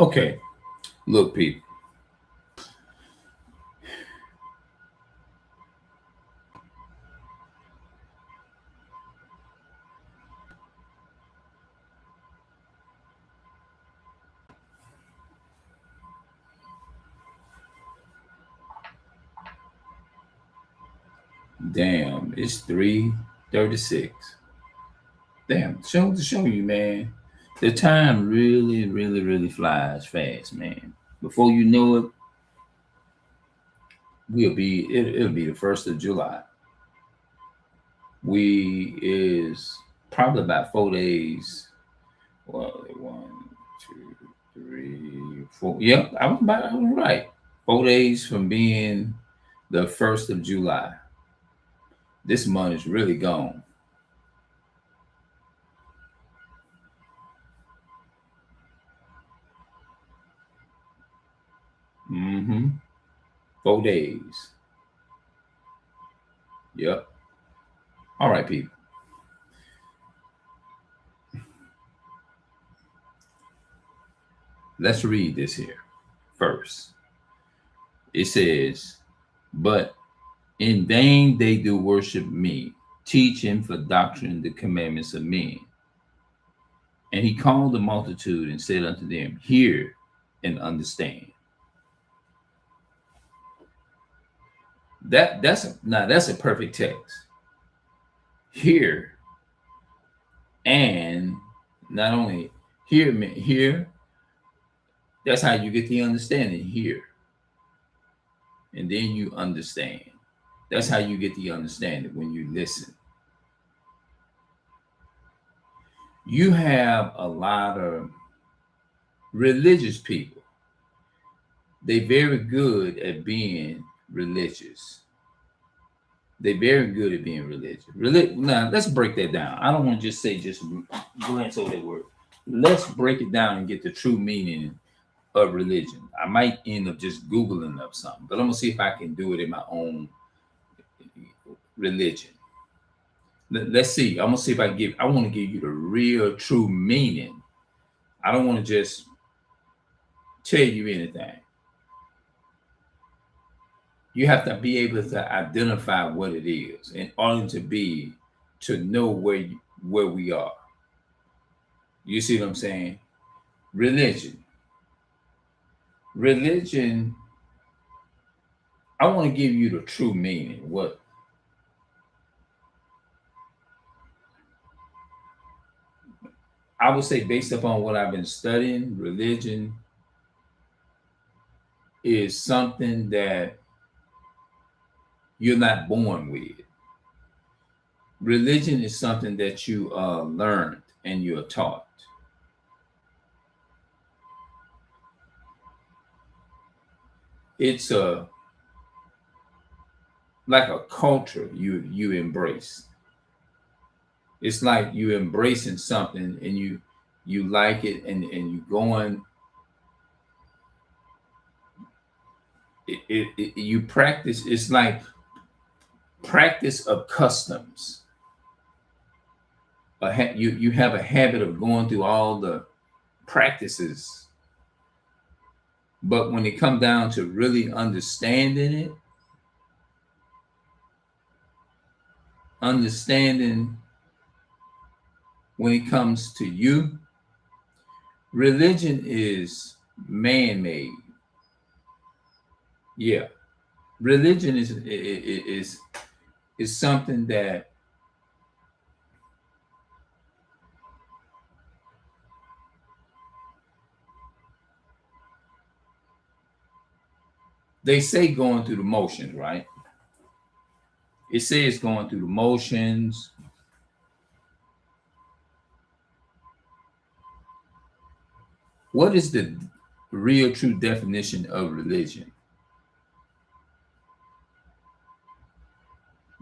Okay, look, people. Damn, it's 3:36. Damn, show to show you, man. The time really, really, really flies fast, man. Before you know it, it'll be the 1st of July. We is probably about 4 days. Well, 1, 2, 3, 4. Yep, I was right. 4 days from being the 1st of July. This month is really gone. Mm-hmm. 4 days. Yep. All right, people. Let's read this here first. It says, "But in vain they do worship me, teaching for doctrine the commandments of men. And he called the multitude and said unto them, Hear and understand." That's a perfect text. Hear and not only hear, that's how you get the understanding. Hear and then you understand. That's how you get the understanding when you listen. You have a lot of religious people. They're very good at being religious. They're very good at being religious. Now, let's break that down. I don't want to just say, just glance over that word. Let's break it down and get the true meaning of religion. I might end up just Googling up something, but I'm going to see if I can do it in my own religion. Let's see. I'm going to see if I want to give you the real, true meaning. I don't want to just tell you anything. You have to be able to identify what it is in order to know where we are. You see what I'm saying? Religion. Religion, I want to give you the true meaning. What I would say, based upon what I've been studying, religion is something that you're not born with. Religion is something that you learned and you're taught. It's a like a culture you embrace. It's like you embracing something and you like it and you going you practice. It's like practice of customs. You have a habit of going through all the practices, but when it comes down to really understanding when it comes to you, religion is man-made. Yeah, religion is something that they say going through the motions, right? It says going through the motions. What is the real true definition of religion?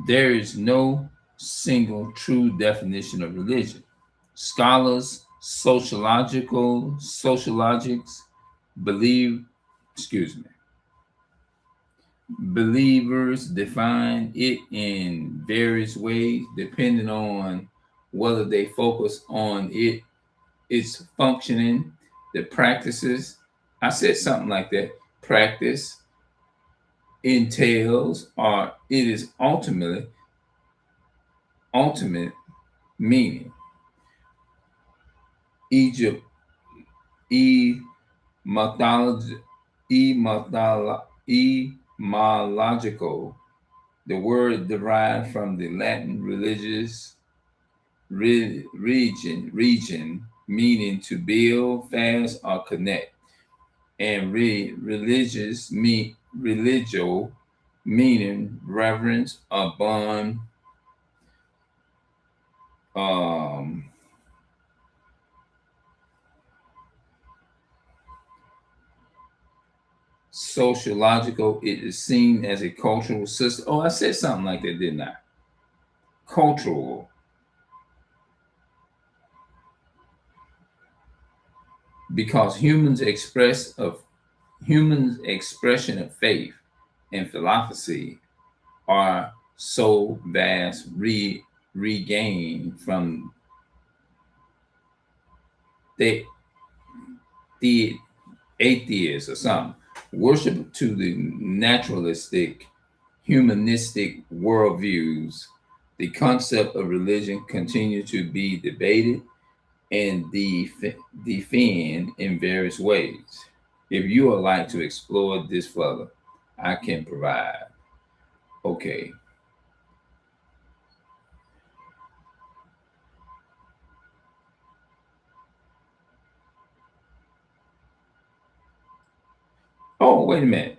There is no single true definition of religion. Scholars, sociologics believe, excuse me, believers define it in various ways depending on whether they focus on its functioning, the practices, I said something like that. Practice entails, or it is ultimate meaning. Egypt, etymology, etymological. The word derived from the Latin religious region, meaning to build, fast, or connect, and religious religio, meaning reverence or bond, um, sociological. It is seen as a cultural system. Oh, I said something like that, didn't I? Cultural, because humans' expression of faith and philosophy are so vast, regained from the atheists or something, worship to the naturalistic, humanistic worldviews. The concept of religion continue to be debated and defend in various ways. If you would like to explore this further, I can provide. Okay. Oh, wait a minute.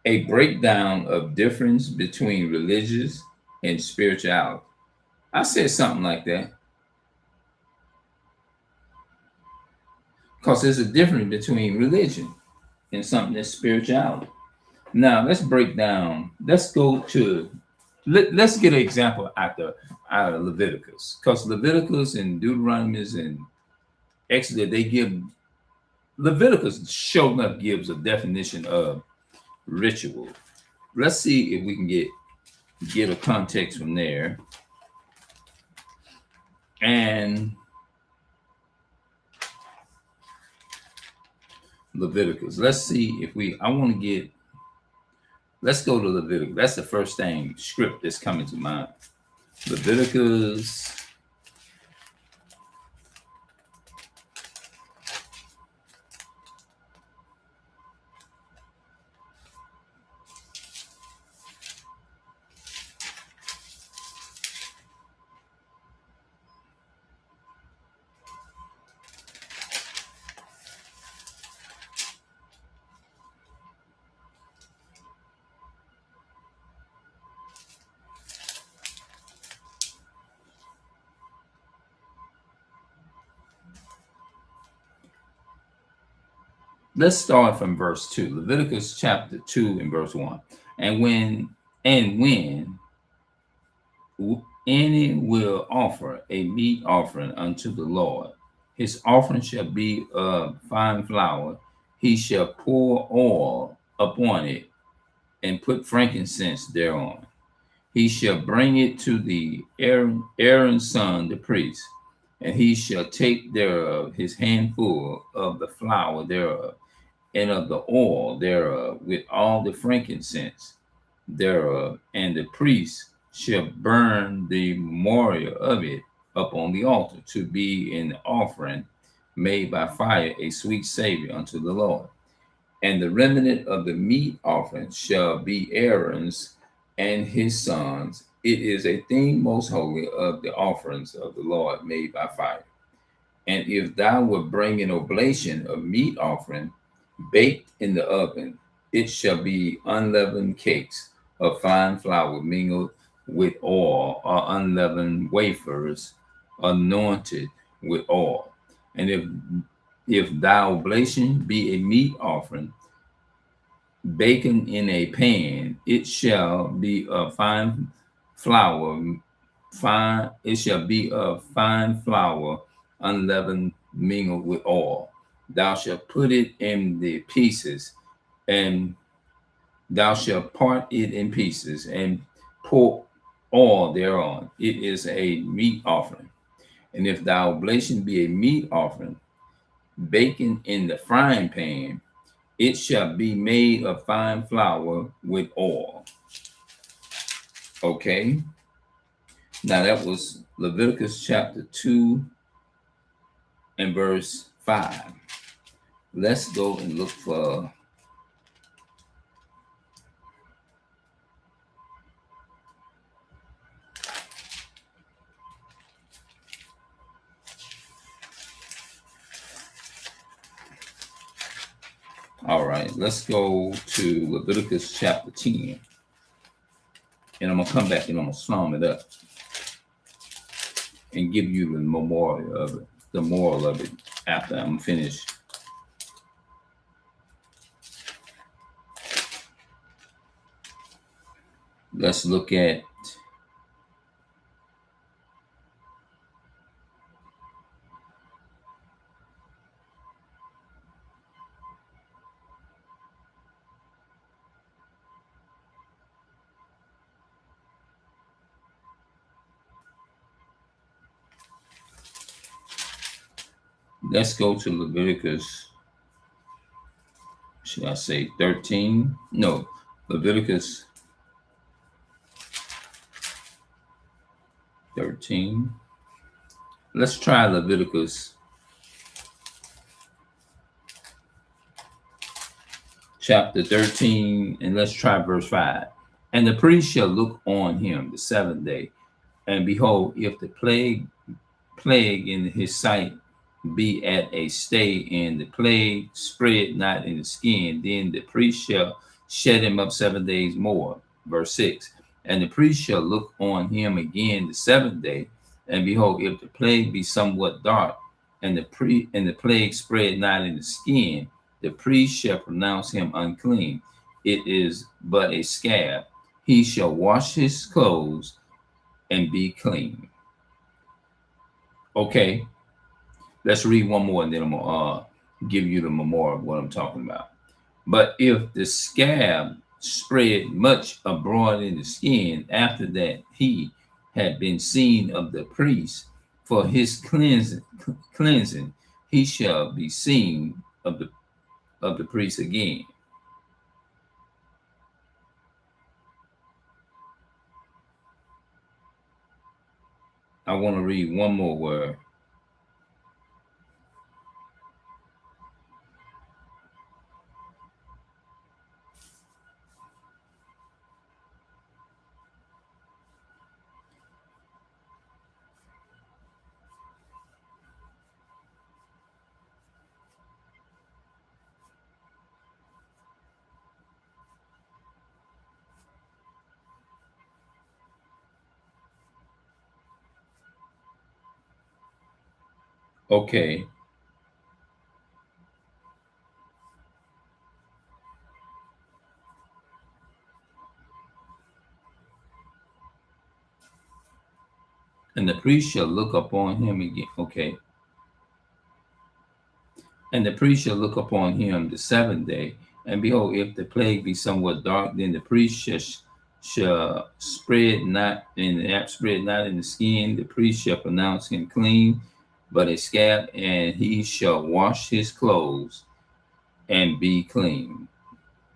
A breakdown of difference between religious and spirituality. I said something like that because there's a difference between religion and something that's spirituality. Now let's break down. Let's go to let's get an example out of Leviticus, because Leviticus and Deuteronomy and Exodus, they give Leviticus showing up gives a definition of ritual. Let's see if we can get a context from there. And Leviticus. Let's see if I want to get, let's go to Leviticus. That's the first thing, script that's coming to mind. Leviticus. Let's start from verse 2. Leviticus chapter 2 and verse 1. And when any will offer a meat offering unto the Lord, his offering shall be of fine flour. He shall pour oil upon it and put frankincense thereon. He shall bring it to the Aaron's son, the priest, and he shall take thereof his handful of the flour thereof, and of the oil thereof, with all the frankincense thereof, and the priest shall burn the memorial of it upon the altar, to be an offering made by fire, a sweet savor unto the Lord. And the remnant of the meat offering shall be Aaron's and his sons. It is a thing most holy of the offerings of the Lord made by fire. And if thou wilt bring an oblation of meat offering baked in the oven, it shall be unleavened cakes of fine flour mingled with oil, or unleavened wafers anointed with oil. And if thy oblation be a meat offering baken in a pan, it shall be of fine flour, it shall be of fine flour, unleavened, mingled with oil. Thou shalt put it in the pieces, and thou shalt part it in pieces, and pour oil thereon. It is a meat offering. And if thy oblation be a meat offering, baken in the frying pan, It shall be made of fine flour with oil. Okay. Now that was Leviticus chapter 2 and verse 5. Let's go and look for all right, let's go to Leviticus chapter 10. And I'm gonna come back and I'm gonna sum it up and give you the moral of it after I'm finished. Let's look at let's go to Leviticus, should I say 13? No, Leviticus 13. Let's try Leviticus chapter 13, and let's try verse 5. And the priest shall look on him the seventh day, and behold, if the plague in his sight be at a stay, and the plague spread not in the skin, then the priest shall shut him up 7 days more. Verse 6. And the priest shall look on him again the seventh day, and behold, if the plague be somewhat dark, and the plague spread not in the skin, the priest shall pronounce him unclean. It is but a scab. He shall wash his clothes and be clean. Okay, let's read one more, and then I'm gonna give you the memorial of what I'm talking about. But if the scab spread much abroad in the skin, after that he had been seen of the priest for his cleansing, he shall be seen of the priest again. I want to read one more word. Okay. And the priest shall look upon him again. Okay. And the priest shall look upon him the seventh day, and behold, if the plague be somewhat dark, then the priest shall spread not in the skin. The priest shall pronounce him clean, but a scab, and he shall wash his clothes and be clean.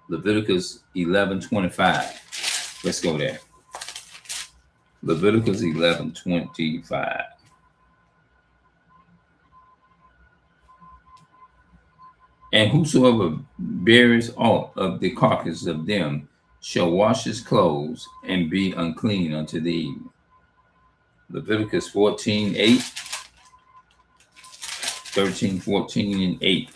Leviticus 11:25. Let's go there. Leviticus 11:25. And whosoever bears aught of the carcass of them shall wash his clothes and be unclean unto the evening. Leviticus 14:8, 13, 14, and 8.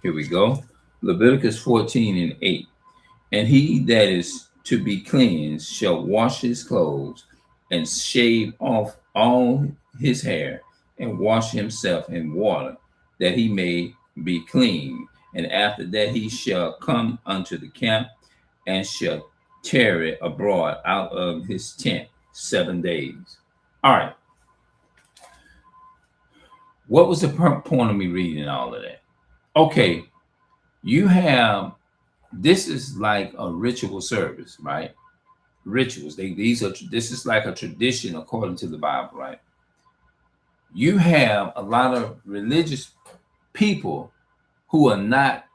Here we go. Leviticus 14:8. And he that is to be cleansed shall wash his clothes and shave off all his hair and wash himself in water, that he may be clean. And after that he shall come unto the camp and shall tarry abroad out of his tent 7 days. All right. What was the point of me reading all of that? Okay, you have, this is like a ritual service, right? Rituals. This is like a tradition according to the Bible, right? You have a lot of religious people who are not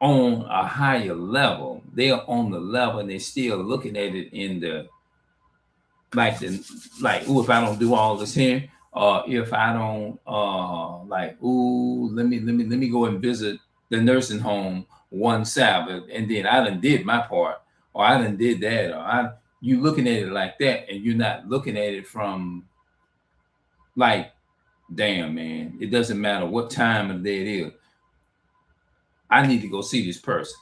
on a higher level. They are on the level and they're still looking at it in the oh, if I don't do all this here, if I don't let me go and visit the nursing home one Sabbath, and then I done did my part, or I done did that, or you looking at it like that, and you're not looking at it from like, damn man, it doesn't matter what time of day it is. I need to go see this person.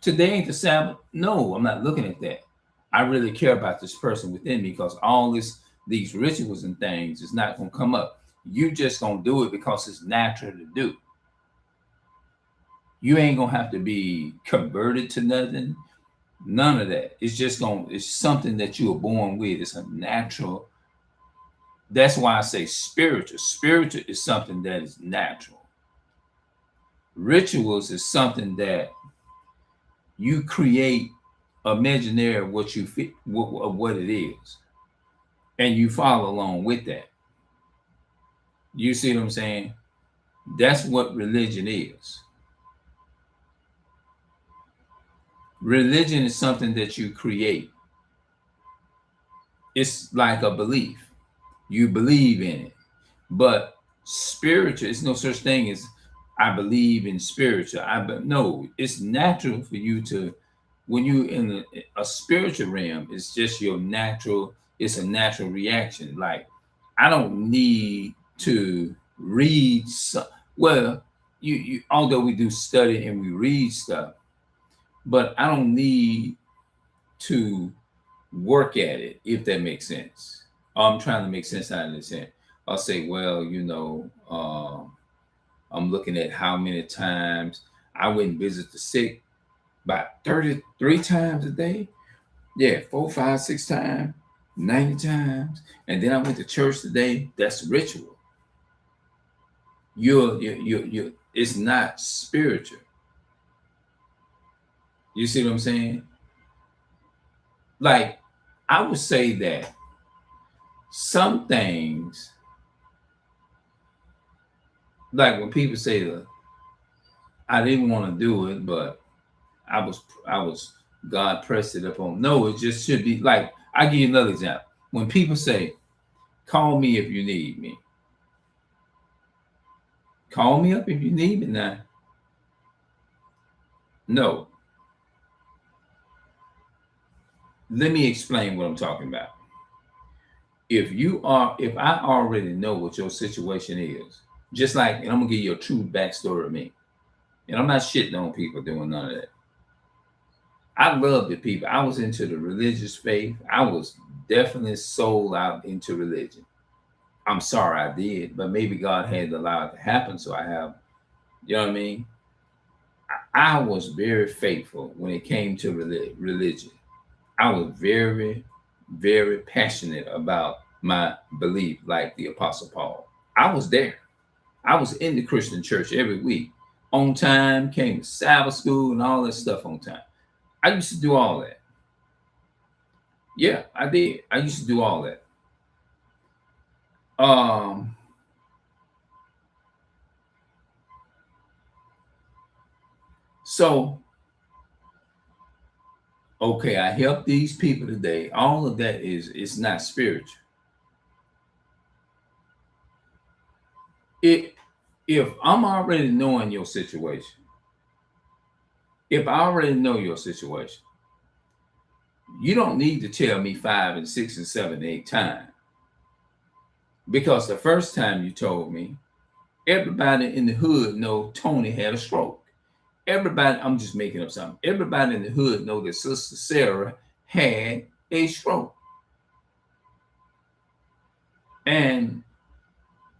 Today ain't the Sabbath. No, I'm not looking at that. I really care about this person within me, because all these rituals and things is not gonna come up. You just gonna do it because it's natural to do. You ain't gonna have to be converted to nothing. None of that. It's something that you were born with. It's a natural. That's why I say spiritual. Spiritual is something that is natural. Rituals is something that you create imaginary what you fit, what it is, and you follow along with that. You see what I'm saying? That's what religion is. Religion is something that you create. It's like a belief. You believe in it. But spiritual, it's no such thing as I believe in spiritual. No, it's natural for you to, when you in a spiritual realm, it's just your natural, it's a natural reaction. Like, I don't need to read well, you although we do study and we read stuff, but I don't need to work at it, if that makes sense. I'm trying to make sense out of this here. I'll say, well, I'm looking at how many times I went and visit the sick, about 33 times a day. Yeah, 4, 5, 6 times, 90 times. And then I went to church today. That's ritual. It's not spiritual. You see what I'm saying? Like, I would say that some things, like when people say that I didn't want to do it, but I was God pressed it upon. No, it just should be like, I give you another example. When people say, call me if you need me. Call me up if you need me now. No. Let me explain what I'm talking about. If I already know what your situation is, just like, and I'm gonna give you a true backstory of me. And I'm not shitting on people doing none of that. I love the people. I was into the religious faith. I was definitely sold out into religion. I'm sorry I did, but maybe God had to allow it to happen. So I have, you know what I mean? I was very faithful when it came to religion. I was very, very passionate about my belief, like the Apostle Paul. I was there. I was in the Christian church every week, on time, came to Sabbath school and all that stuff on time. I used to do all that. Yeah, I did. I used to do all that. Um, so okay, I helped these people today. All of that it's not spiritual. It if I'm already knowing your situation, if I already know your situation, you don't need to tell me 5 and 6 and 7 and 8 times. Because the first time you told me, everybody in the hood know Tony had a stroke. Everybody, I'm just making up something. Everybody in the hood know that Sister Sarah had a stroke. And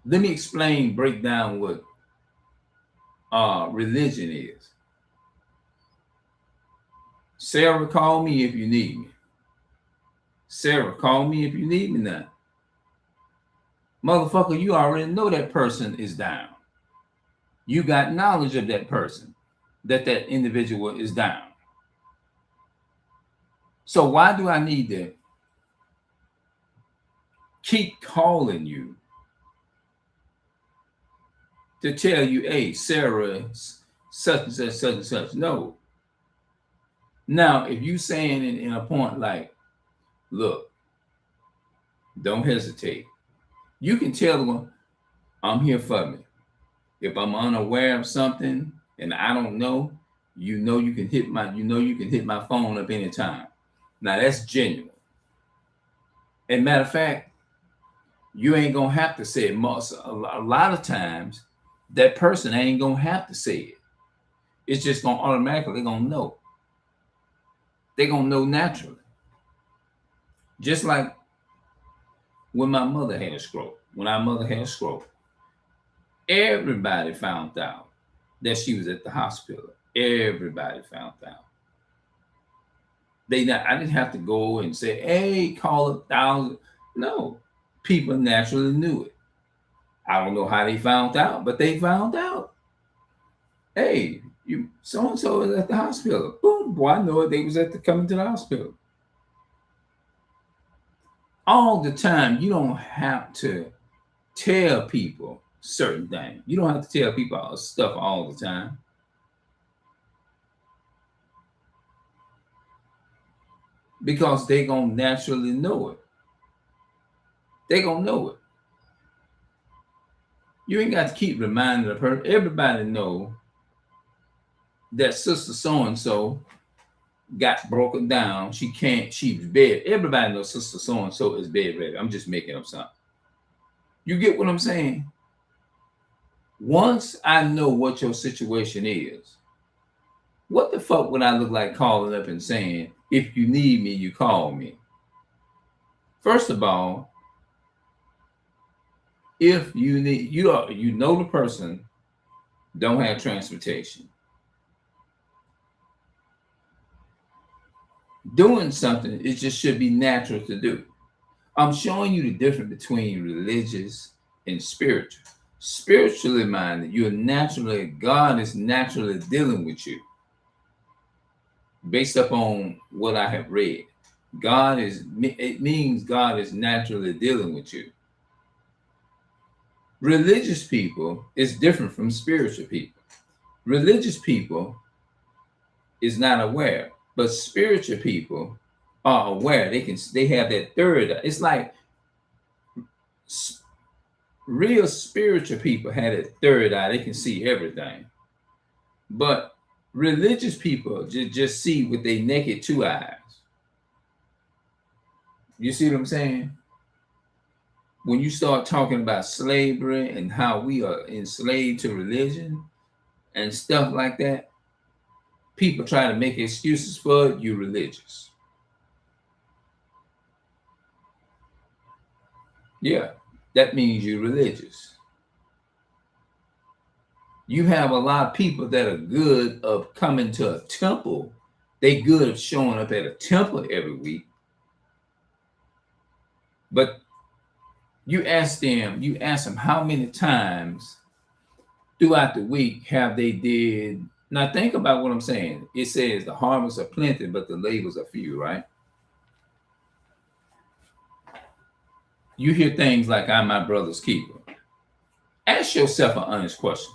let me break down what religion is. Sarah, call me if you need me. Sarah, call me if you need me now. Motherfucker, you already know that person is down. You got knowledge of that person, that individual is down. So why do I need to keep calling you to tell you, hey, Sarah's such and such, such and such. No. Now, if you saying in a point like, look, don't hesitate. You can tell them, I'm here for me. If I'm unaware of something and I don't know, you can hit my phone up anytime. Now that's genuine. And matter of fact, you ain't gonna have to say it. A lot of times, that person ain't gonna have to say it. It's just gonna automatically gonna know. They're gonna know naturally. Just like when my mother had a stroke. When our mother had a stroke, everybody found out that she was at the hospital. Everybody found out. I didn't have to go and say, hey, call 1,000. No, people naturally knew it. I don't know how they found out, but they found out. Hey, you so and so is at the hospital. Boom, boy, I know it. They was coming to the hospital. All the time, you don't have to tell people certain things. You don't have to tell people stuff all the time. Because they're going to naturally know it. They're going to know it. You ain't got to keep reminding the person. Everybody know that sister so-and-so got broken down. She's bed. Everybody knows sister so-and-so is bed ready. I'm just making up something. You get what I'm saying? Once I know what your situation is, what the fuck would I look like calling up and saying, if you need me, you call me? First of all, if you need, you know the person don't have transportation. Doing something, it just should be natural to do. I'm showing you the difference between religious and spiritual. Spiritually minded, God is naturally dealing with you. Based upon what I have read, it means God is naturally dealing with you. Religious people is different from spiritual people. Religious people is not aware, but spiritual people are aware. They have that third eye. It's like real spiritual people had a third eye. They can see everything. But religious people just see with their naked two eyes. You see what I'm saying? When you start talking about slavery and how we are enslaved to religion and stuff like that, people try to make excuses for it. You religious. Yeah, that means you're religious. You have a lot of people that are good of coming to a temple. They good of showing up at a temple every week. But you ask them how many times throughout the week have they did. Now think about what I'm saying. It says the harvests are plenty, but the labors are few, right? You hear things like, I'm my brother's keeper. Ask yourself an honest question.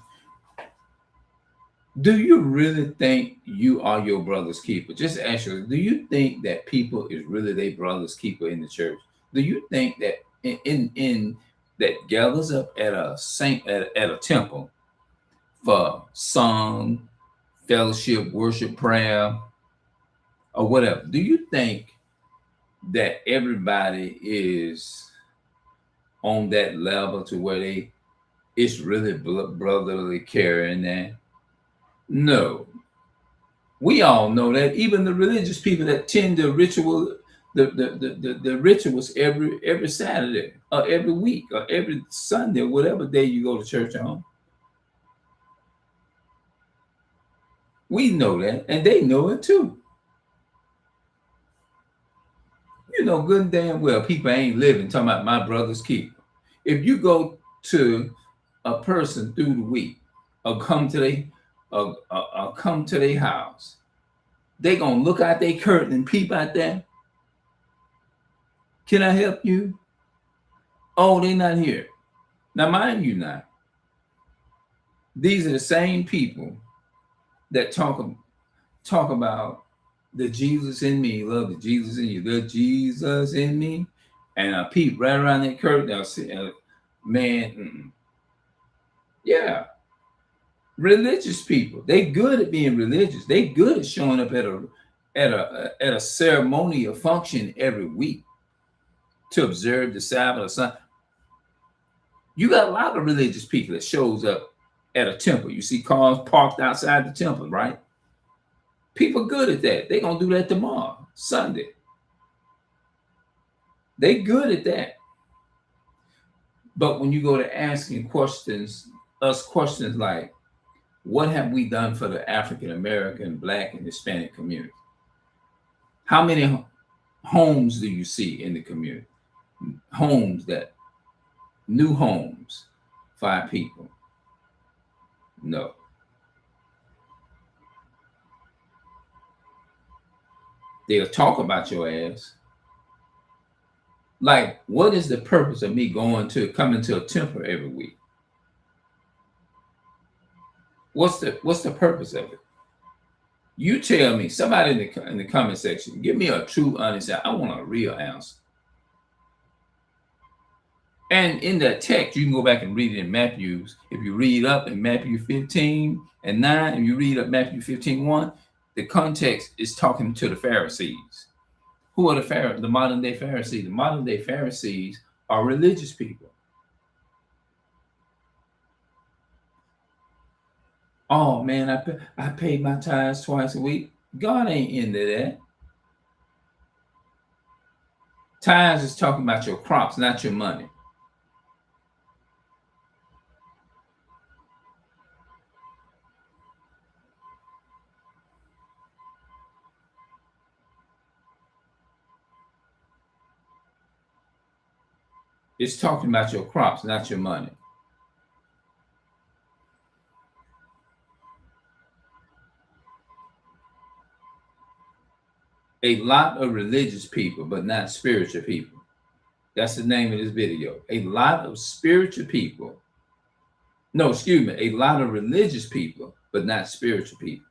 Do you really think you are your brother's keeper? Just ask yourself, do you think that people is really their brother's keeper in the church? Do you think that in that gathers up at a temple for song, fellowship, worship, prayer, or whatever, do you think that everybody is on that level to where it's really brotherly care in that? No. We all know that. Even the religious people that tend to rituals every Saturday or every week or every Sunday, whatever day you go to church on. We know that, and they know it too. You know good and damn well people ain't living talking about my brother's keeper. If you go to a person through the week or come to their house, they gonna look out their curtain and peep out there. Can I help you? Oh, they not here. Now mind you now, These are the same people that talk about the Jesus in me, love the Jesus in you, the Jesus in me, and I peep right around that curtain. I'll see, man, yeah, religious people. They good at being religious. They good at showing up at a ceremonial function every week to observe the Sabbath or something. You got a lot of religious people that shows up at a temple. You see cars parked outside the temple, right? People good at that. They gonna do that tomorrow, Sunday. They good at that. But when you go to asking questions like, what have we done for the African American, Black, and Hispanic community? How many homes do you see in the community? New homes, 5 people. No. They'll talk about your ass. Like, what is the purpose of me coming to a temple every week? What's the purpose of it? You tell me. Somebody in the comment section, give me a true, honest answer. I want a real answer. And in that text, you can go back and read it in Matthew's. If you read up in Matthew 15 and 9, and you read up Matthew 15:1, the context is talking to the Pharisees. Who are the Pharisees? The modern day Pharisees. The modern day Pharisees are religious people. Oh man, I paid my tithes twice a week. God ain't into that. Tithes is talking about your crops, not your money. It's talking about your crops, not your money. A lot of religious people, but not spiritual people. That's the name of this video. A lot of spiritual people. No, excuse me. A lot of religious people, but not spiritual people.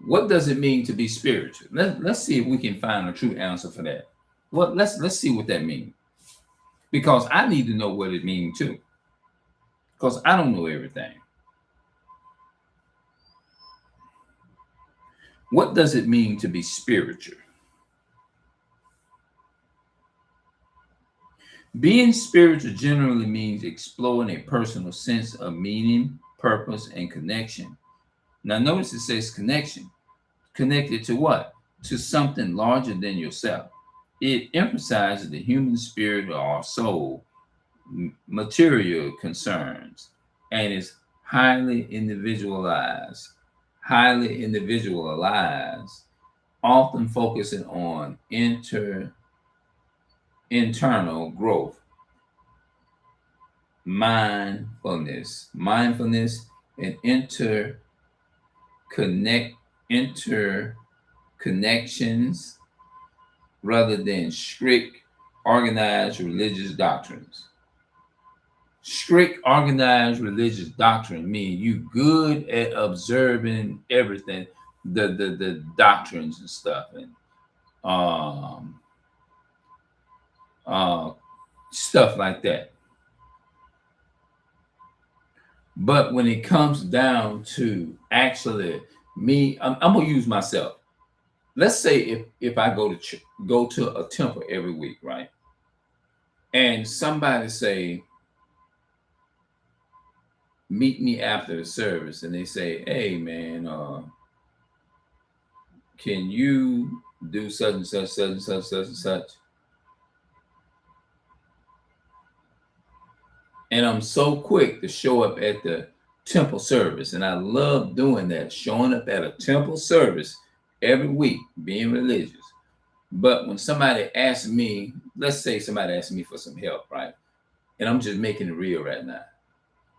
What does it mean to be spiritual? Let's see if we can find a true answer for that. Well, let's see what that means. Because I need to know what it means too. Because I don't know everything. What does it mean to be spiritual? Being spiritual generally means exploring a personal sense of meaning, purpose, and connection. Now, notice it says connection. Connected to what? To something larger than yourself. It emphasizes the human spirit or soul, material concerns, and is highly individualized, often focusing on internal growth, mindfulness, and interconnections rather than strict, organized religious doctrines. Strict, organized religious doctrine mean you good at observing everything, the doctrines and stuff, and stuff like that. But when it comes down to actually me, I'm gonna use myself. Let's say if I go to a temple every week, right? And somebody say, meet me after the service, and they say, hey man, can you do such and such, such and such, such and such? And I'm so quick to show up at the temple service, and I love doing that, showing up at a temple service every week, being religious. But when somebody asks me, let's say somebody asks me for some help, right? And I'm just making it real right now.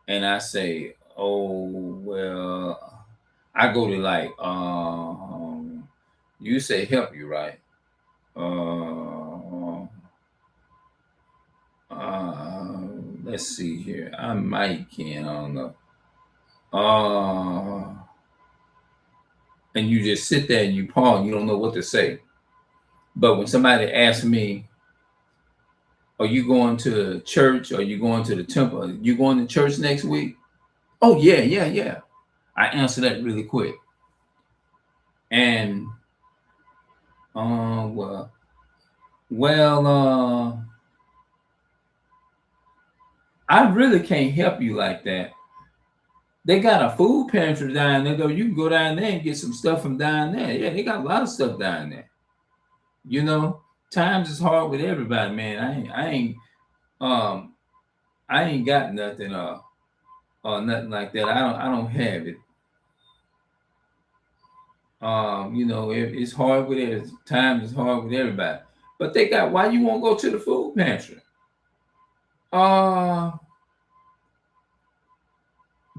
And I say, oh, well, I go to like, you say help you, right? let's see here. I might can. I don't know. And you just sit there and you pause. You don't know what to say. But when somebody asks me, "Are you going to church? Are you going to the temple? Are you going to church next week?" Oh yeah, yeah, yeah. I answer that really quick. And well, I really can't help you like that. They got a food pantry down there, though. You can go down there and get some stuff from down there. Yeah, they got a lot of stuff down there. You know, times is hard with everybody, man. Um, I ain't got nothing, nothing like that. I don't have it. It's hard with it. Times is hard with everybody. But they got. Why you won't go to the food pantry? Uh,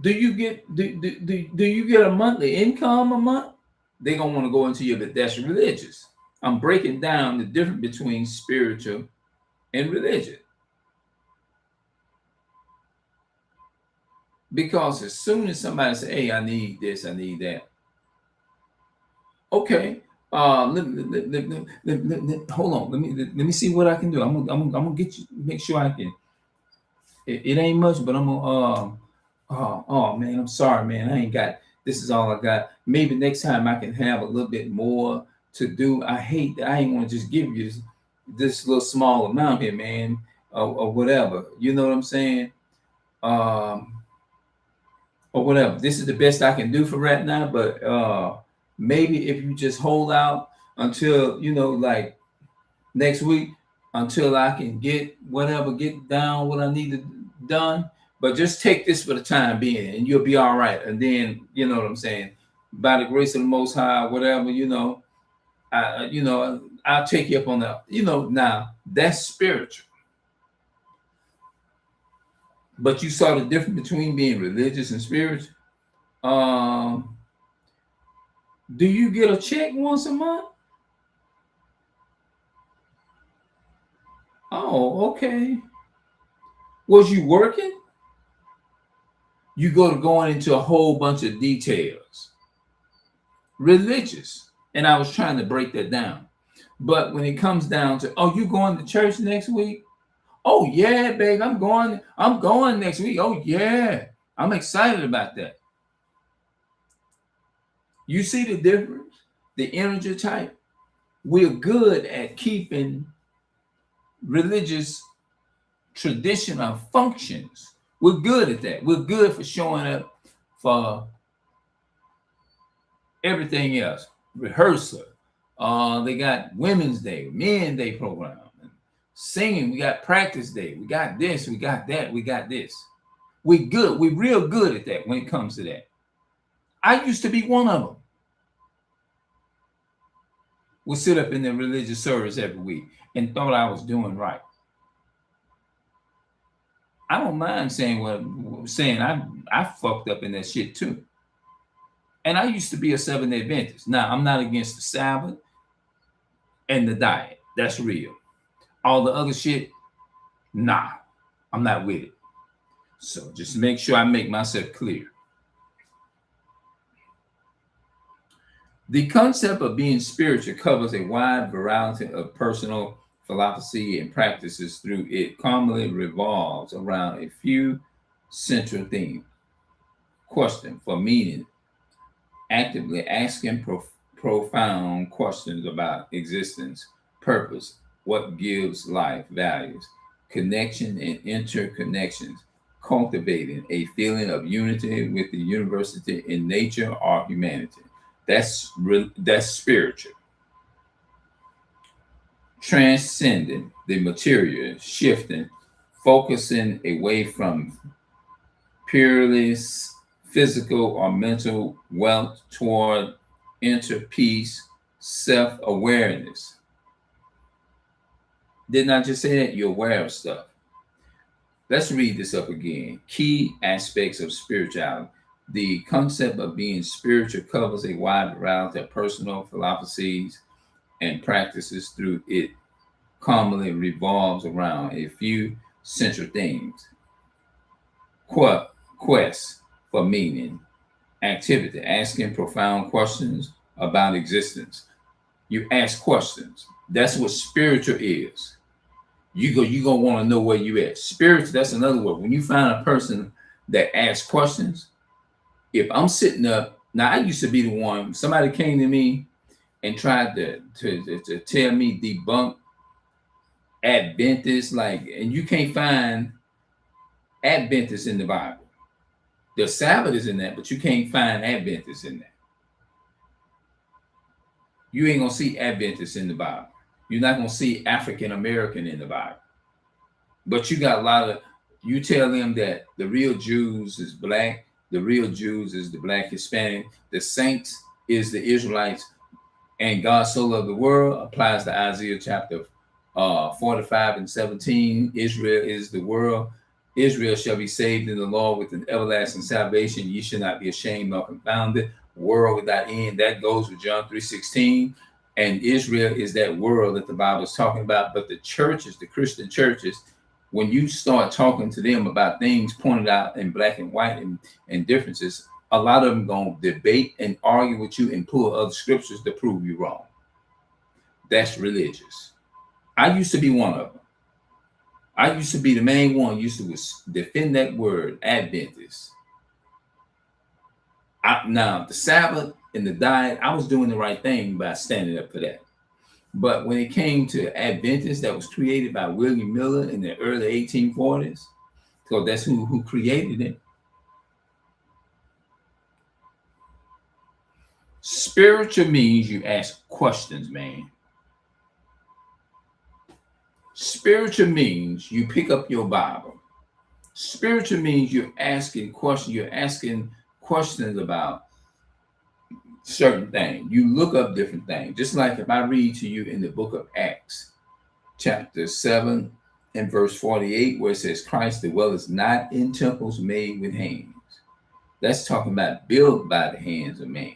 do you get a monthly income a month? They gonna want to go into you, but that's religious. I'm breaking down the difference between spiritual and religion. Because as soon as somebody say, "Hey, I need this, I need that," okay. Hold on. Let me see what I can do. I'm gonna get you. Make sure I can. It ain't much, but I'm gonna. Oh man, I'm sorry, man. I ain't got. This is all I got. Maybe next time I can have a little bit more to do. I hate that I ain't want to just give you this little small amount here, man, or whatever. You know what I'm saying? Um, or whatever. This is the best I can do for right now, but maybe if you just hold out until like next week, until I can get whatever, get down what I need to done. But just take this for the time being, and you'll be all right. And then you know what I'm saying. By the grace of the Most High, whatever I'll take you up on that. Now that's spiritual. But you saw the difference between being religious and spiritual. Um, do you get a check once a month? Oh, okay. Was you working? You going into a whole bunch of details. Religious. And I was trying to break that down. But when it comes down to, oh, you going to church next week? Oh yeah, babe, I'm going next week. Oh yeah. I'm excited about that. You see the difference? The energy type. We're good at keeping religious traditional functions. We're good at that. We're good for showing up for everything else. Rehearsal. They got Women's Day, Men Day program. Singing, we got practice day. We got this, we got that, we got this. We good. We real good at that when it comes to that. I used to be one of them. Would sit up in the religious service every week and thought I was doing right. I don't mind saying I fucked up in that shit too. And I used to be a Seventh-day Adventist. Now I'm not against the Sabbath and the diet. That's real. All the other shit, nah, I'm not with it. So just make sure I make myself clear. The concept of being spiritual covers a wide variety of personal philosophy and practices. Through it commonly revolves around a few central themes. Question for meaning, actively asking profound questions about existence, purpose, what gives life, values, connection and interconnections, cultivating a feeling of unity with the university in nature or humanity. That's spiritual. Transcending the material, shifting, focusing away from purely physical or mental wealth toward inner peace, self-awareness. Didn't I just say that? You're aware of stuff. Let's read this up again. Key aspects of spirituality. The concept of being spiritual covers a wide variety of personal philosophies and practices. Through it commonly revolves around a few central themes. quest for meaning, activity, asking profound questions about existence. You ask questions. That's what spiritual is. You gonna want to know where you at. Spiritual, that's another word. When you find a person that asks questions, if I'm sitting up, now I used to be the one, somebody came to me and tried to tell me debunk Adventists, like, and you can't find Adventists in the Bible. The Sabbath is in that, but you can't find Adventists in that. You ain't gonna see Adventists in the Bible. You're not gonna see African American in the Bible. But you got a lot of, you tell them that the real Jews is black, the real Jews is the black Hispanic, the saints is the Israelites, and God so loved the world applies to Isaiah chapter 45 and 17. Israel is the world. Israel shall be saved in the Lord with an everlasting salvation. Ye shall not be ashamed nor confounded. World without end. That goes with John 3:16. And Israel is that world that the Bible is talking about. But the churches, the Christian churches, when you start talking to them about things pointed out in black and white and differences, a lot of them going to debate and argue with you and pull other scriptures to prove you wrong. That's religious. I used to be one of them. I used to be the main one, used to defend that word, Adventist. Now, the Sabbath and the diet, I was doing the right thing by standing up for that. But when it came to Adventist, that was created by William Miller in the early 1840s, so that's who created it. Spiritual means you ask questions, man. Spiritual means you pick up your Bible. Spiritual means you're asking questions. You're asking questions about certain things. You look up different things. Just like if I read to you in the book of Acts, chapter 7 and verse 48, where it says, Christ dwelleth not in temples made with hands. That's talking about built by the hands of man.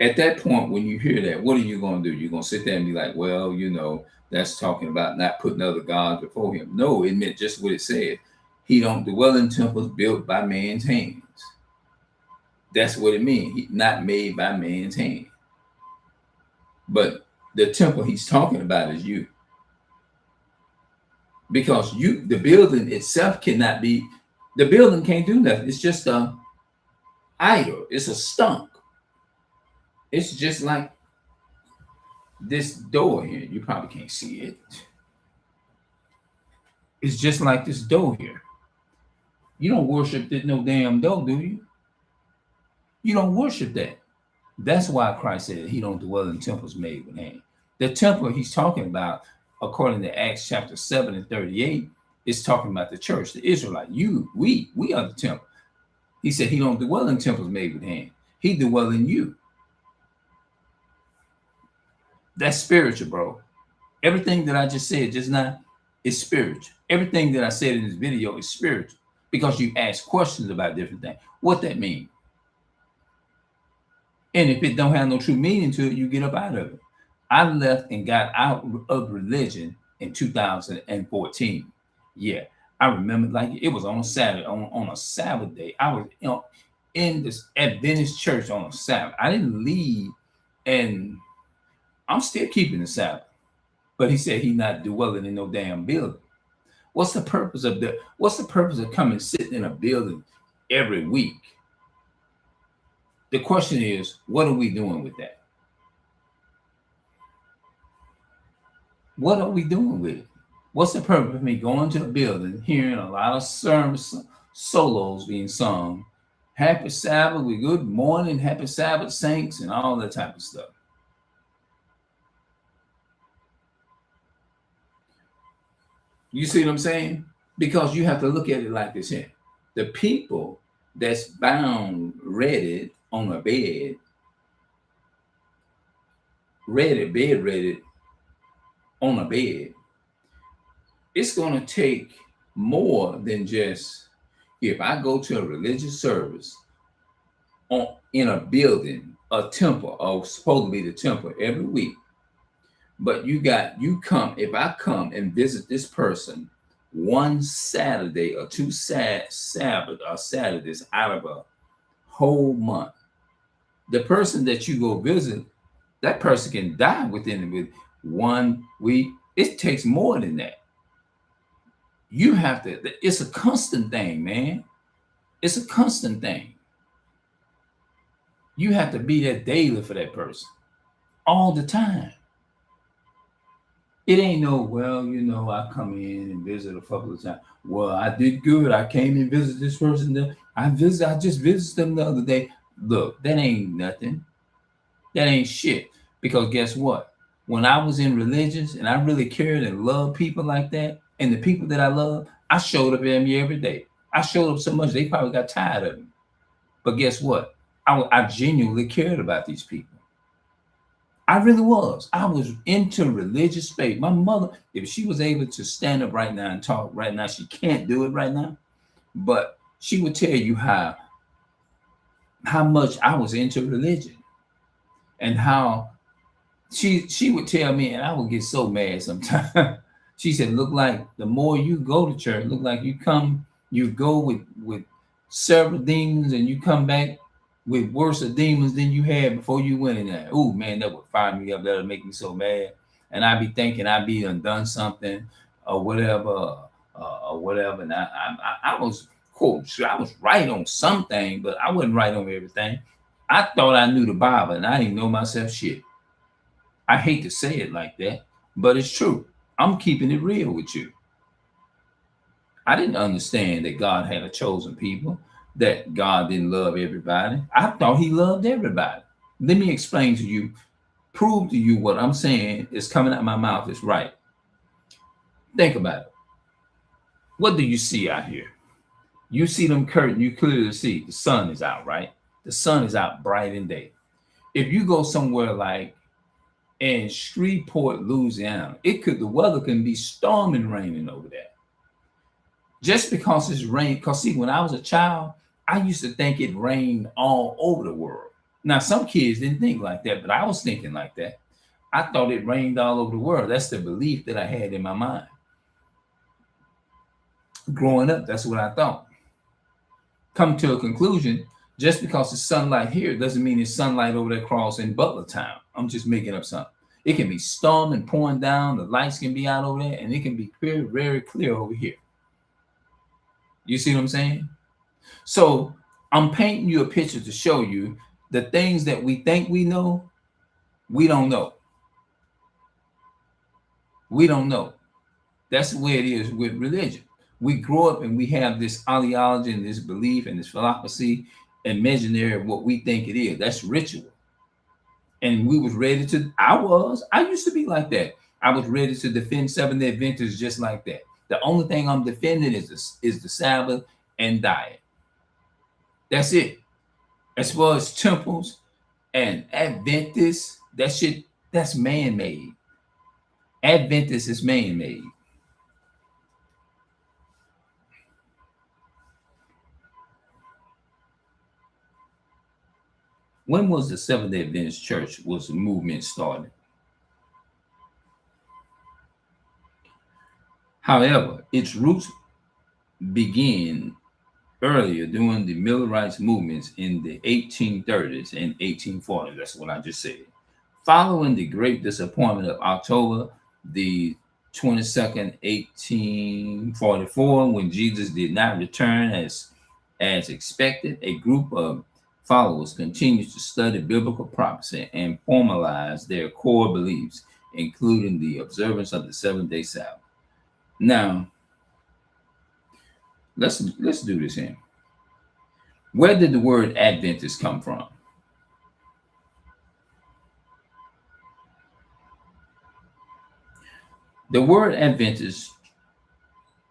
At that point, when you hear that, what are you going to do? You're going to sit there and be like, well, you know, that's talking about not putting other gods before him. No, it meant just what it said. He don't dwell in temples built by man's hands. That's what it means. Not made by man's hand. But the temple he's talking about is you. Because the building itself cannot be, the building can't do nothing. It's just a idol. It's a stump. It's just like this door here. You probably can't see it. It's just like this door here. You don't worship no damn door, do you? You don't worship that. That's why Christ said he don't dwell in temples made with hands. The temple he's talking about, according to Acts chapter 7 and 38, is talking about the church, the Israelite. We are the temple. He said he don't dwell in temples made with hands. He dwell in you. That's spiritual, bro. Everything that I just said just now is spiritual. Everything that I said in this video is spiritual because you ask questions about different things. What that mean? And if it don't have no true meaning to it, you get up out of it. I left and got out of religion in 2014. Yeah, I remember like it was on a Saturday, on a Sabbath day. I was in this Adventist church on a Sabbath. I didn't leave, and I'm still keeping the Sabbath. But he said he's not dwelling in no damn building. What's the purpose of coming sitting in a building every week? The question is, what are we doing with that? What are we doing with it? What's the purpose of me going to the building, hearing a lot of sermons, solos being sung, happy Sabbath, we good morning, happy Sabbath, saints, and all that type of stuff? You see what I'm saying? Because you have to look at it like this here. The people that's bound, redded on a bed, redded on a bed, it's going to take more than just, if I go to a religious service in a building, a temple, or supposed to be the temple every week, but if I come and visit this person one Saturday or two Sabbath or Saturdays out of a whole month. The person that you go visit, that person can die within 1 week. It takes more than that. You have to, it's a constant thing, man. It's a constant thing. You have to be there daily for that person all the time. It ain't no, well, I come in and visit a couple of times. Well, I did good. I came and visited this person. I just visited them the other day. Look, that ain't nothing. That ain't shit. Because guess what? When I was in religions and I really cared and loved people like that, and the people that I love, I showed up at them every day. I showed up so much they probably got tired of me. But guess what? I genuinely cared about these people. I really was. I was into religious faith. My mother, if she was able to stand up right now and talk right now, she can't do it right now, but she would tell you how much I was into religion and how she would tell me, and I would get so mad sometimes. She said, look like the more you go to church, look like you go with several demons and you come back with worse demons than you had before you went in there. Oh man, that would fire me up. That would make me so mad. And I'd be thinking I'd be undone something or whatever, And I was, quote, sure, I was right on something, but I wasn't right on everything. I thought I knew the Bible and I didn't know myself shit. I hate to say it like that, but it's true. I'm keeping it real with you. I didn't understand that God had a chosen people, that God didn't love everybody. I thought he loved everybody. Let me explain to you, prove to you what I'm saying is coming out of my mouth is right. Think about it. What do you see out here? You see them curtains, you clearly see the sun is out, right? The sun is out bright and day. If you go somewhere like in Shreveport, Louisiana, the weather can be storming, raining over there. Just because it's rain, because see, when I was a child, I used to think it rained all over the world. Now, some kids didn't think like that, but I was thinking like that. I thought it rained all over the world. That's the belief that I had in my mind. Growing up, that's what I thought. Come to a conclusion, just because it's sunlight here doesn't mean it's sunlight over there across in Butlertown. I'm just making up something. It can be storming, pouring down, the lights can be out over there, and it can be very, very clear over here. You see what I'm saying? So I'm painting you a picture to show you the things that we think we know, we don't know. We don't know. That's the way it is with religion. We grow up and we have this ideology and this belief and this philosophy, imaginary of what we think it is. That's ritual. And we was ready to, I used to be like that. I was ready to defend Seventh-day Adventists just like that. The only thing I'm defending is the Sabbath and diet. That's it. As far as temples and Adventists, that shit, that's man-made. Adventist is man-made. When was the Seventh-day Adventist Church was the movement started? However, its roots begin earlier during the Millerites movements in the 1830s and 1840s. That's what I just said. Following the Great Disappointment of October the 22nd, 1844, when Jesus did not return as expected, a group of followers continued to study biblical prophecy and formalize their core beliefs, including the observance of the seventh-day Sabbath. Now, let's do this here. Where did the word Adventist come from? The word Adventist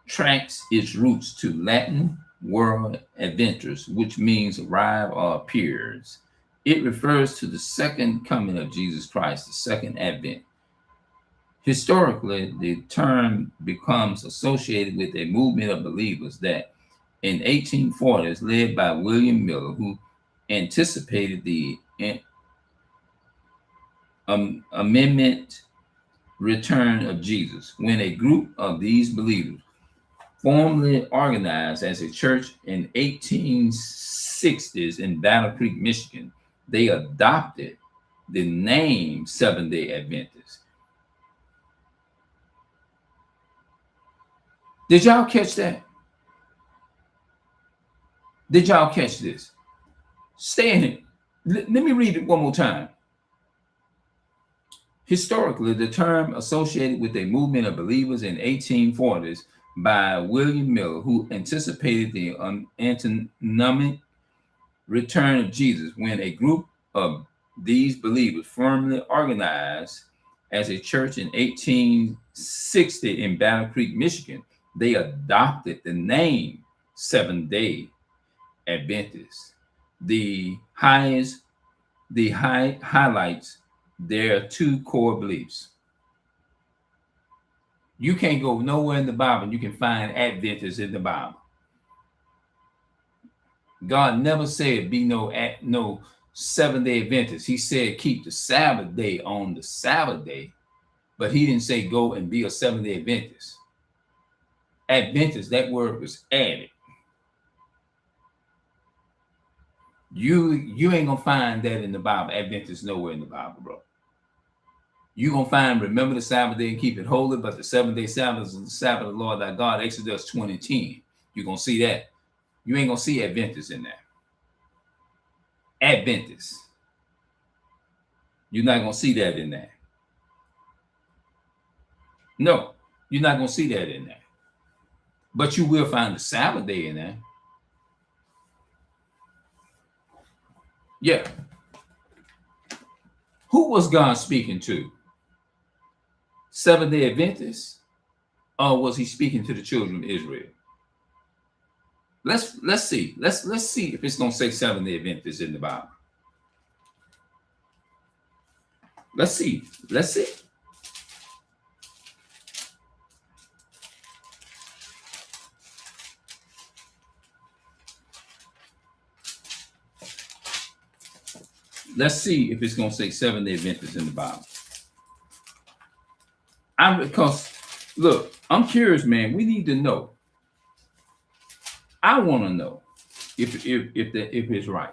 tracks its roots to Latin word adventus, which means arrive or appears. It refers to the second coming of Jesus Christ, the second advent. Historically, the term becomes associated with a movement of believers that in 1840s, led by William Miller, who anticipated the amendment return of Jesus, when a group of these believers formally organized as a church in 1860s in Battle Creek, Michigan, they adopted the name Seventh-day Adventist. Did y'all catch that? Did y'all catch this? Stay in it. Let me read it one more time. Historically, the term associated with a movement of believers in 1840s by William Miller, who anticipated the antinomic return of Jesus, when a group of these believers firmly organized as a church in 1860 in Battle Creek, Michigan, they adopted the name Seventh-day Adventist. The highlights their two core beliefs. You can't go nowhere in the Bible and you can find Adventists in the Bible. God never said be no Seventh-day Adventist. He said keep the Sabbath day on the Sabbath day, but he didn't say go and be a Seventh-day Adventist. Adventist, that word was added. You ain't gonna find that in the Bible. Adventist nowhere in the Bible, bro. You gonna find remember the Sabbath day and keep it holy, but the 7-day Sabbath is the Sabbath of the Lord thy God, Exodus 20:10. You're gonna see that. You ain't gonna see Adventist in there. Adventist. You're not gonna see that in there. No, you're not gonna see that in there. But you will find the Sabbath day in there. Yeah. Who was God speaking to? Seventh-day Adventists? Or was he speaking to the children of Israel? Let's see. Let's see if it's gonna say Seventh-day Adventists in the Bible. Let's see. Let's see. Let's see if it's gonna say Seventh-day Adventists in the Bible. Because look, I'm curious, man. We need to know. I want to know if it's right.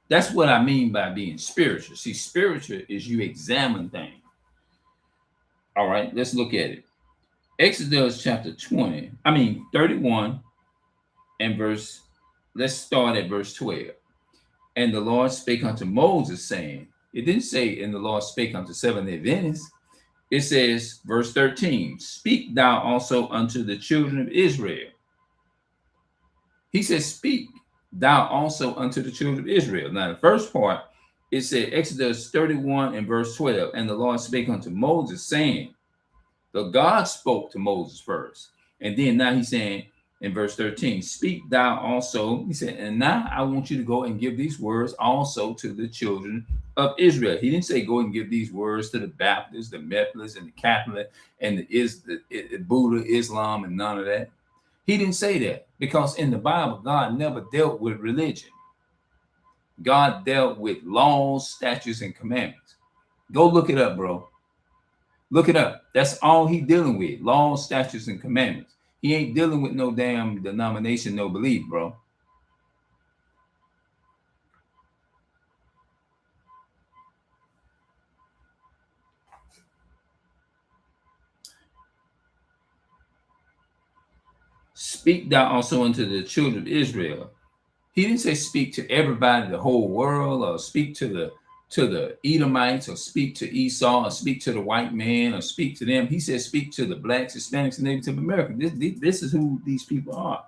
That's what I mean by being spiritual. See, spiritual is you examine things. All right, let's look at it. Exodus chapter 31 and verse, let's start at verse 12. And the Lord spake unto Moses, saying, it didn't say, and the Lord spake unto Seventh-day Adventists. It says, verse 13, speak thou also unto the children of Israel. He says, speak thou also unto the children of Israel. Now, the first part, it said, Exodus 31 and verse 12, and the Lord spake unto Moses, saying, the God spoke to Moses first. And then now he's saying in verse 13, speak thou also, he said, and now I want you to go and give these words also to the children of Israel. He didn't say go and give these words to the Baptists, the Methodists, and the Catholic, and the Buddha, Islam, and none of that. He didn't say that because in the Bible, God never dealt with religion. God dealt with laws, statutes, and commandments. Go look it up, bro. Look it up. That's all he dealing with, laws, statutes, and commandments. He ain't dealing with no damn denomination, no belief, bro. Speak thou also unto the children of Israel. He didn't say speak to everybody, the whole world, or speak to the Edomites, or speak to Esau, or speak to the white man, or speak to them. He said speak to the blacks, Hispanics, and Native Americans. This is who these people are.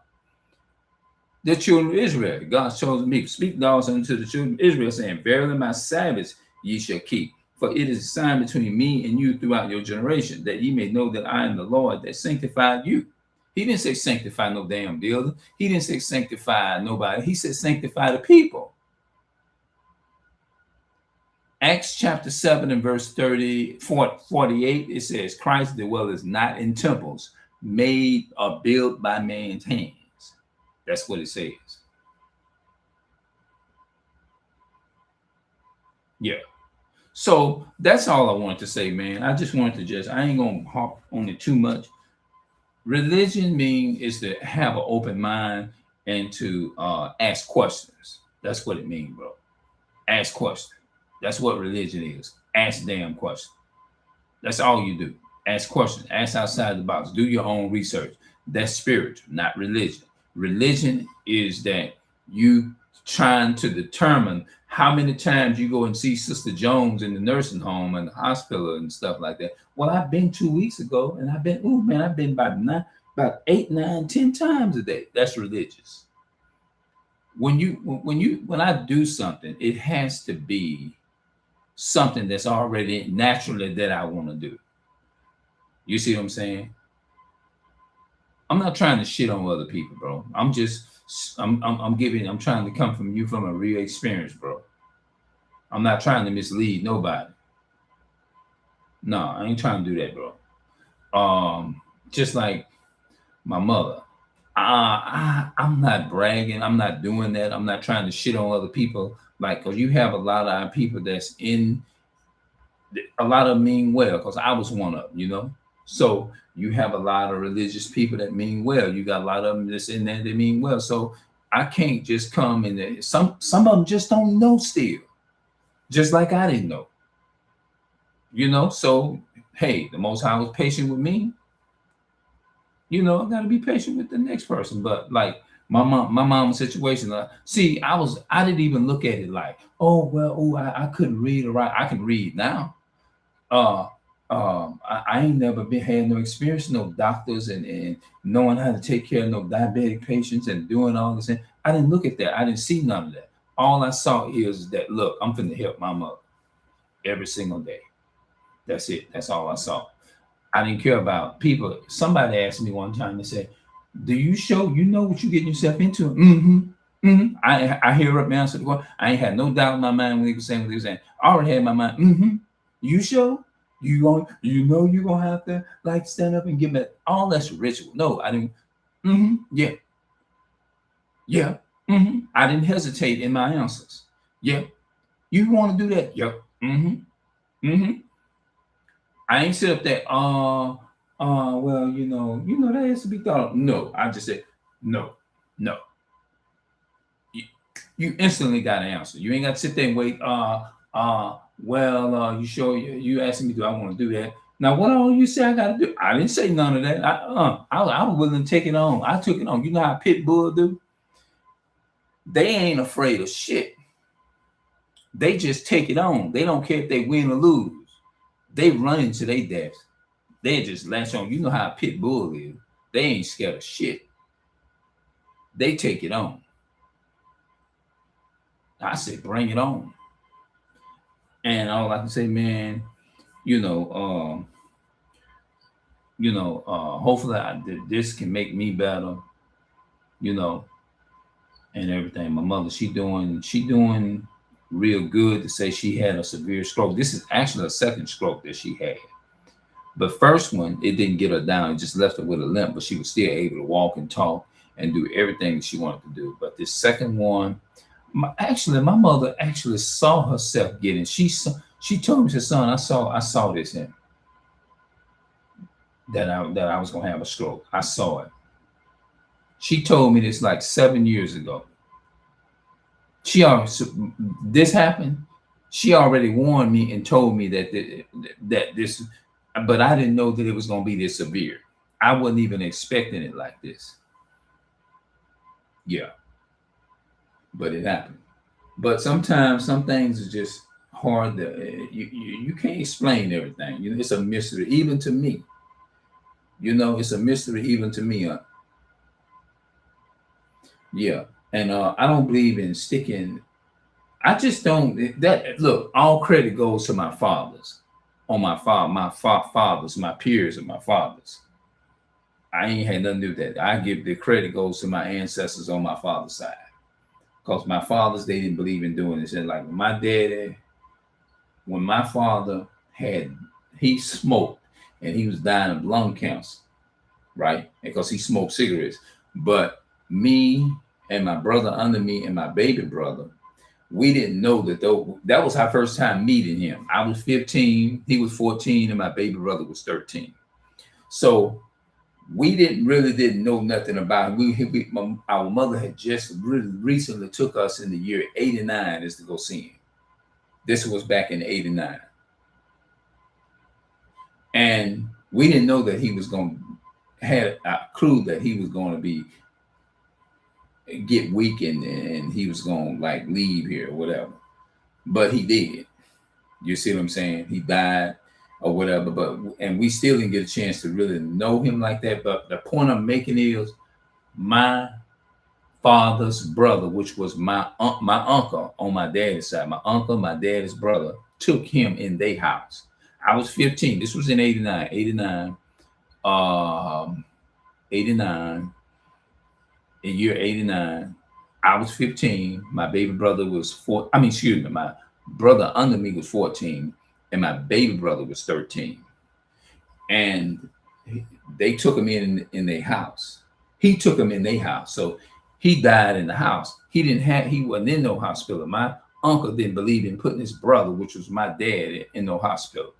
The children of Israel, God's chosen people. Speak thou also unto the children of Israel, saying, verily my Sabbaths ye shall keep, for it is a sign between me and you throughout your generation, that ye may know that I am the Lord that sanctified you. He didn't say sanctify no damn builder. He didn't say sanctify nobody. He said sanctify the people. Acts chapter 7 and verse 48, it says, Christ dwelleth not in temples made or built by man's hands. That's what it says. Yeah. So that's all I wanted to say, man. I just wanted to I ain't going to hop on it too much. Religion means is to have an open mind and to ask questions. That's what it means, bro. Ask questions. That's what religion is. Ask damn questions. That's all you do. Ask questions. Ask outside the box. Do your own research. That's spiritual, not religion. Religion is that you trying to determine how many times you go and see Sister Jones in the nursing home and the hospital and stuff like that. Well, I've been 2 weeks ago, and I've been about 8, 9, 10 times a day. That's religious. When I do something, it has to be something that's already naturally that I want to do. You see what I'm saying? I'm not trying to shit on other people, bro. I'm trying to come from you from a real experience, bro. I'm not trying to mislead nobody. No, I ain't trying to do that, bro. Just like my mother. I'm not bragging. I'm not doing that. I'm not trying to shit on other people. Like, cause you have a lot of our people that's in a lot of them mean well, because I was one of them, you know. So you have a lot of religious people that mean well. You got a lot of them that's in there that mean well. So I can't just come in there. Some of them just don't know still, just like I didn't know. You know, so hey, the Most High was patient with me. You know, I got to be patient with the next person. But like my mom's situation, see, I didn't even look at it like, oh well, oh I couldn't read or write. I can read now. I ain't never had no experience, no doctors and knowing how to take care of no diabetic patients and doing all this. I didn't look at that. I didn't see none of that. All I saw is that, look, I'm finna help my mother every single day. That's it. That's all I saw. I didn't care about people. Somebody asked me one time, they said, do you show you know what you're getting yourself into? Mm-hmm. Mm-hmm. I hear up answer the question. I ain't had no doubt in my mind when they were saying what they were saying. I already had in my mind, mm-hmm. You show you know you're gonna have to like stand up and give me all that's ritual. No, I didn't. Mm-hmm. Yeah. Yeah. Mm-hmm. I didn't hesitate in my answers. Yeah. You want to do that? Yep. Mm-hmm. Mm-hmm. I ain't sit up there, well, that has to be thought of. No, I just said, no. You instantly got an answer. You ain't got to sit there and wait. You sure you asking me, do I want to do that? Now, what all you say I got to do? I didn't say none of that. I was willing to take it on. I took it on. You know how pit bull do? They ain't afraid of shit. They just take it on. They don't care if they win or lose. They run into their deaths. They just latch on. You know how a pit bull is. They ain't scared of shit. They take it on. I said, bring it on. And all I can say, man, hopefully this can make me better, and everything. My mother, she doing real good. To say she had a severe stroke. This is actually a second stroke that she had. The first one, it didn't get her down. It just left her with a limp, but she was still able to walk and talk and do everything she wanted to do. But this second one, my mother actually saw herself getting. She told me, she said, son, I saw this in that I was gonna have a stroke. I saw it. She told me this like 7 years ago. This happened. She already warned me and told me that this, but I didn't know that it was gonna be this severe. I wasn't even expecting it like this. Yeah. But it happened. But sometimes some things are just hard to you can't explain everything. It's a mystery even to me. It's a mystery even to me. Yeah, and I don't believe in sticking. I just don't. That look, all credit goes to my fathers, on my fathers, my peers, and my fathers. I ain't had nothing to do with that. I give the credit goes to my ancestors on my father's side. Because my fathers, they didn't believe in doing this. And like my daddy, when my father he smoked and he was dying of lung cancer, right? Because he smoked cigarettes. But me and my brother under me and my baby brother, we didn't know that was our first time meeting him. I was 15, he was 14, and my baby brother was 13. So we didn't know nothing about him. Our mother had just really recently took us in the year 89 is to go see him. This was back in 89. And we didn't know that he was going to had a clue that he was going to be get weakened and he was going to like leave here or whatever. But he did. You see what I'm saying? He died or whatever. And we still didn't get a chance to really know him like that. But the point I'm making is my father's brother, which was my uncle on my dad's side, my dad's brother, took him in their house. I was 15. This was in 89, 89, in year 89. I was 15. My baby brother was 4. I mean, excuse me, my brother under me was 14, and my baby brother was 13. And they took him in their house. He took him in their house. So he died in the house. He wasn't in no hospital. My uncle didn't believe in putting his brother, which was my dad, in no hospital.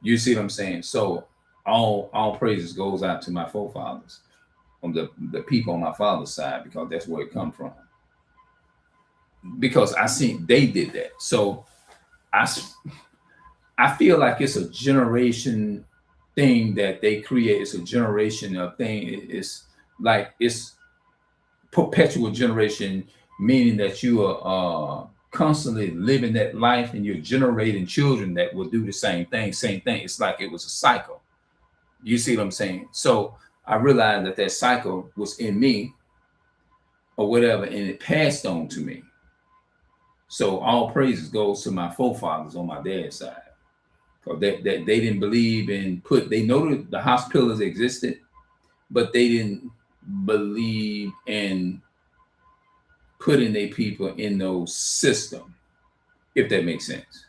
You see what I'm saying? So all praises goes out to my forefathers, on the people on my father's side, because that's where it come from. Because I seen they did that. So I feel like it's a generation thing that they create. It's a generation of thing. It's like it's perpetual generation, meaning that you are constantly living that life and you're generating children that will do the same thing. It's like it was a cycle. You see what I'm saying? So I realized that cycle was in me or whatever, and it passed on to me. So all praises goes to my forefathers on my dad's side. Because they didn't believe in they know that the hospitals existed, but they didn't believe in putting their people in those systems, if that makes sense.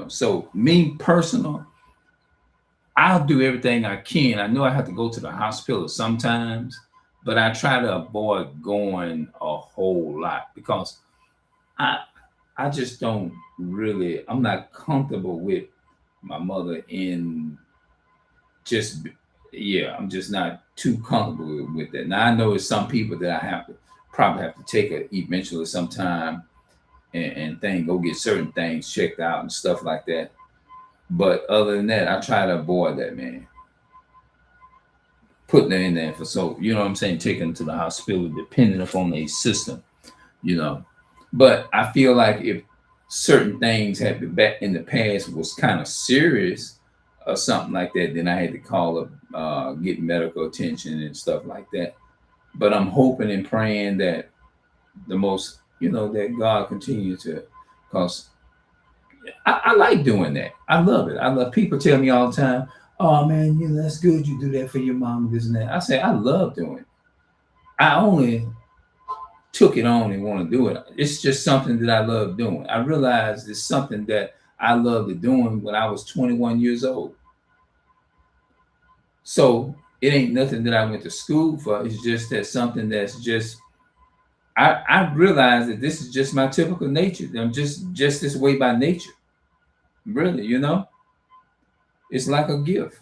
So me personal, I'll do everything I can. I know I have to go to the hospital sometimes, but I try to avoid going a whole lot because I just don't really, I'm not comfortable with my mother in just, I'm just not too comfortable with that. Now I know it's some people that I probably have to take it eventually sometime and go get certain things checked out and stuff like that. But other than that, I try to avoid that, man. Putting it in there for you know what I'm saying, taking them to the hospital, depending upon a system, But I feel like if certain things had been back in the past was kind of serious or something like that, then I had to call up, get medical attention and stuff like that. But I'm hoping and praying that that God continue to, because I like doing that. I love it. I love people tell me all the time, oh man, that's good. You do that for your mom, this and that. I say, I love doing it. I only took it on and want to do it. It's just something that I love doing. I realized it's something that I loved doing when I was 21 years old. So it ain't nothing that I went to school for. It's just that something that's just, I realized that this is just my typical nature. I'm just this way by nature. Really, it's like a gift.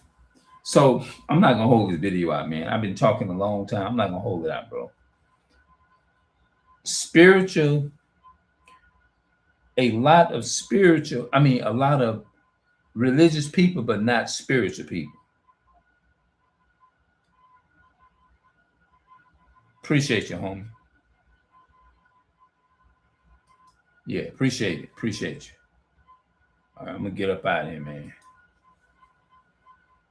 So I'm not gonna hold this video out, man. I've been talking a long time. I'm not gonna hold it out, bro. A lot of religious people, but not spiritual people. Appreciate you, homie. Yeah, appreciate it. Appreciate you. All right, I'm gonna get up out of here, man.